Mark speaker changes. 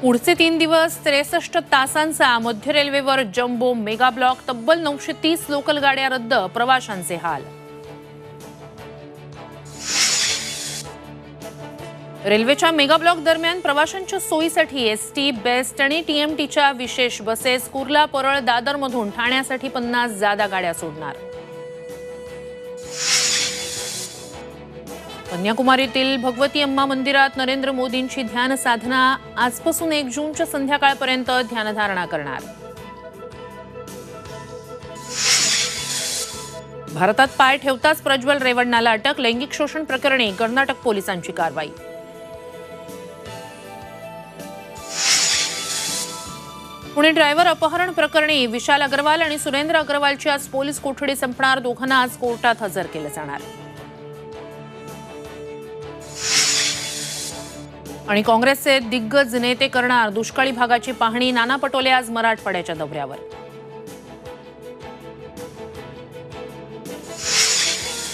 Speaker 1: पुढचे 3 दिवस 63 तासांचा मध्य रेल्वेवर जम्बो मेगा ब्लॉक, तब्बल 930 लोकल गाड्या रद्द, प्रवाशांचे हाल. रेल्वेच्या मेगा ब्लॉक दरम्यान प्रवाशांच्या सोयीसाठी एसटी, बेस्ट आणि टीएमटीच्या विशेष बसेस कुर्ला, परळ, दादरमधून ठाण्यासाठी 50 जादा गाड्या सोडणार. कन्याकुमारीतील भगवती अम्मा मंदिरात नरेंद्र मोदींची ध्यान साधना, आजपासून 1 जूनच्या संध्याकाळपर्यंत ध्यानधारणा करणार. भारतात पाय ठेवताच प्रज्वल रेवण्णाला अटक, लैंगिक शोषण प्रकरणी कर्नाटक पोलिसांची कारवाई. पुणे ड्रायव्हर अपहरण प्रकरणी विशाल अग्रवाल आणि सुरेंद्र अग्रवालची आज पोलीस कोठडी संपणार, दोघांना आज कोर्टात हजर केलं जाणार. आणि काँग्रेसचे दिग्गज नेते करणार दुष्काळी भागाची पाहणी, नाना पटोले आज मराठवाड्याच्या दौऱ्यावर.